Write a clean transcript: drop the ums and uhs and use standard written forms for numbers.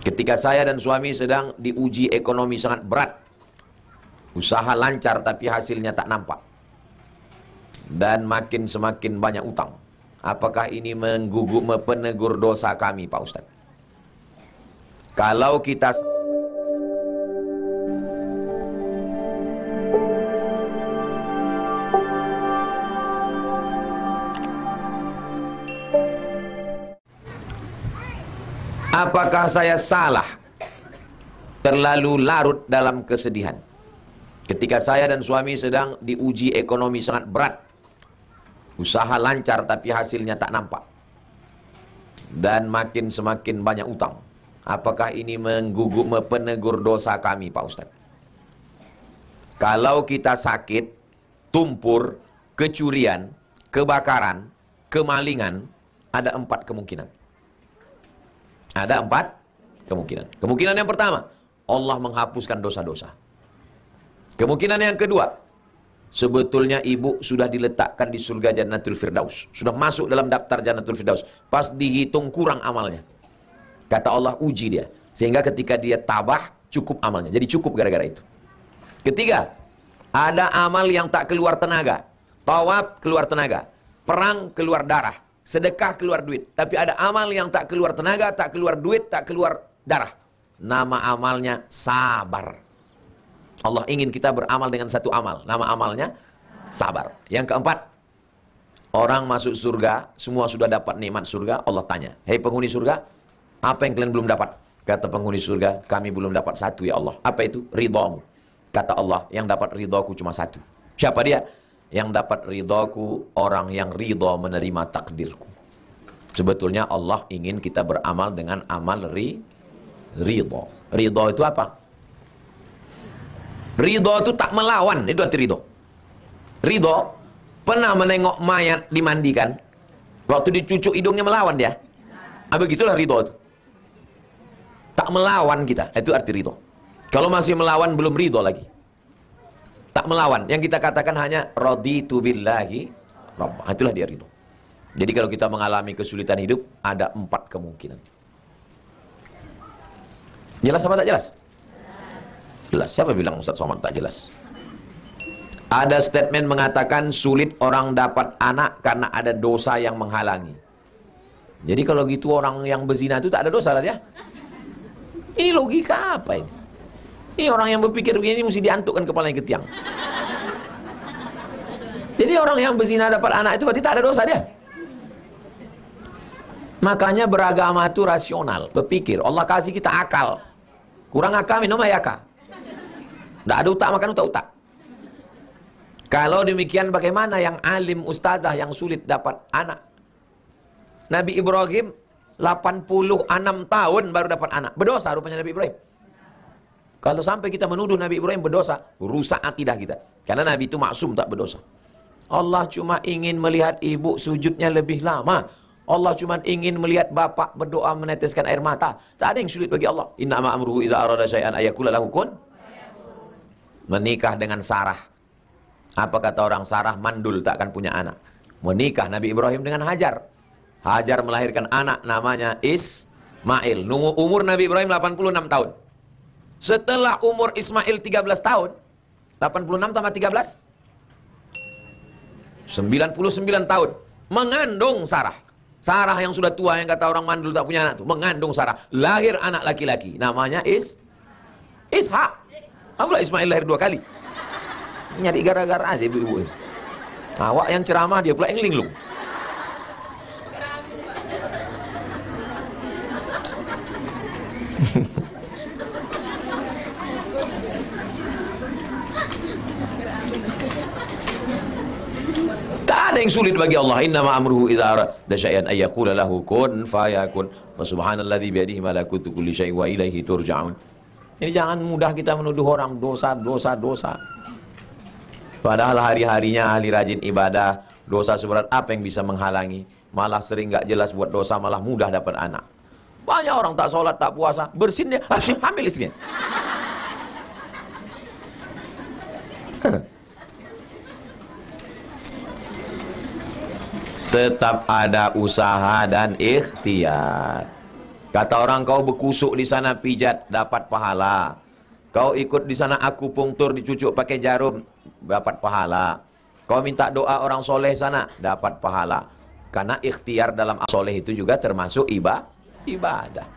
Ketika saya dan suami sedang diuji ekonomi sangat berat, usaha lancar tapi hasilnya tak nampak, dan semakin banyak utang, apakah ini menegur dosa kami, Pak Ustaz? Kalau kita apakah saya salah terlalu larut dalam kesedihan ketika saya dan suami sedang diuji ekonomi sangat berat, usaha lancar tapi hasilnya tak nampak, dan semakin banyak utang, apakah ini menegur dosa kami, Pak Ustaz? Kalau kita sakit, tumpur, kecurian, kebakaran, kemalingan, ada 4 kemungkinan. Ada 4 kemungkinan. Kemungkinan yang pertama, Allah menghapuskan dosa-dosa. Kemungkinan yang kedua, sebetulnya ibu sudah diletakkan di surga Jannatul Firdaus, sudah masuk dalam daftar Jannatul Firdaus, pas dihitung kurang amalnya. Kata Allah, uji dia, sehingga ketika dia tabah, cukup amalnya, jadi cukup gara-gara itu. Ketiga, ada amal yang tak keluar tenaga, tawaf keluar tenaga, perang keluar darah, sedekah keluar duit. Tapi ada amal yang tak keluar tenaga, tak keluar duit, tak keluar darah. Nama amalnya sabar. Allah ingin kita beramal dengan satu amal. Nama amalnya sabar. Yang keempat, orang masuk surga, semua sudah dapat nikmat surga. Allah tanya, hei penghuni surga, apa yang kalian belum dapat? Kata penghuni surga, kami belum dapat satu ya Allah. Apa itu? Ridhamu. Kata Allah, yang dapat ridhaku cuma satu. Siapa dia? Yang dapat ridhaku, orang yang ridha menerima takdirku. Sebetulnya Allah ingin kita beramal dengan amal ridha. Ridha itu apa? Ridha itu tak melawan, itu arti ridha. Ridha, pernah menengok mayat dimandikan, waktu dicucuk hidungnya melawan dia. Begitulah ridha itu. Tak melawan kita, itu arti ridha. Kalau masih melawan, belum ridha lagi. Tak melawan, yang kita katakan hanya raditu billahi rabbah, itulah dia ridha. Jadi kalau kita mengalami kesulitan hidup, ada 4 kemungkinan. Jelas apa tak jelas? Jelas. Siapa bilang Ustaz Somad tak jelas? Ada statement mengatakan sulit orang dapat anak karena ada dosa yang menghalangi. Jadi kalau gitu orang yang berzina itu tak ada dosa lah dia. Ini logika apa ini? Ini orang yang berpikir begini mesti diantukkan kepalanya ke tiang. Jadi orang yang berzina dapat anak itu berarti tak ada dosa dia. Makanya beragama itu rasional, berpikir. Allah kasih kita akal. Kurang akal minum ayaka. Tidak ada utak makan utak-utak. Kalau demikian bagaimana yang alim ustazah yang sulit dapat anak? Nabi Ibrahim 86 tahun baru dapat anak. Berdosa rupanya Nabi Ibrahim. Kalau sampai kita menuduh Nabi Ibrahim berdosa, rusak akidah kita. Karena Nabi itu maksum tak berdosa. Allah cuma ingin melihat ibu sujudnya lebih lama. Allah cuma ingin melihat bapak berdoa meneteskan air mata. Tak ada yang sulit bagi Allah. Inna ma amruhu iza arada syai'an ayakula lahu kun. Menikah dengan Sarah. Apa kata orang? Sarah mandul, tak akan punya anak. Menikah Nabi Ibrahim dengan Hajar. Hajar melahirkan anak namanya Ismail. Umur Nabi Ibrahim 86 tahun. Setelah umur Ismail 13 tahun, 86 tambah 13 99 tahun, mengandung Sarah. Sarah yang sudah tua, yang kata orang mandul tak punya anak tuh, mengandung Sarah. Lahir anak laki-laki, namanya Ishak. Apa Ismail lahir 2 kali? Nyari gara-gara aja ibu-ibu. Awak yang ceramah, dia pula yang linglung. Tak ada yang sulit bagi Allah. Innama amruhu idza arada syai'an ay yaqula lahu kun fayakun. Wa subhanalladzi bi yadihi malakutu kulli syai'in wa ilaihi turja'un. Ini jangan mudah kita menuduh orang dosa. Padahal hari-harinya ahli rajin ibadah, dosa seberat apa yang bisa menghalangi? Malah sering gak jelas buat dosa, malah mudah dapat anak. Banyak orang tak sholat, tak puasa, bersin dia, hamil istrinya. Tetap ada usaha dan ikhtiar. Kata orang kau berkusuk di sana pijat dapat pahala. Kau ikut di sana akupunktur dicucuk pakai jarum dapat pahala. Kau minta doa orang soleh sana dapat pahala. Karena ikhtiar dalam soleh itu juga termasuk ibadah.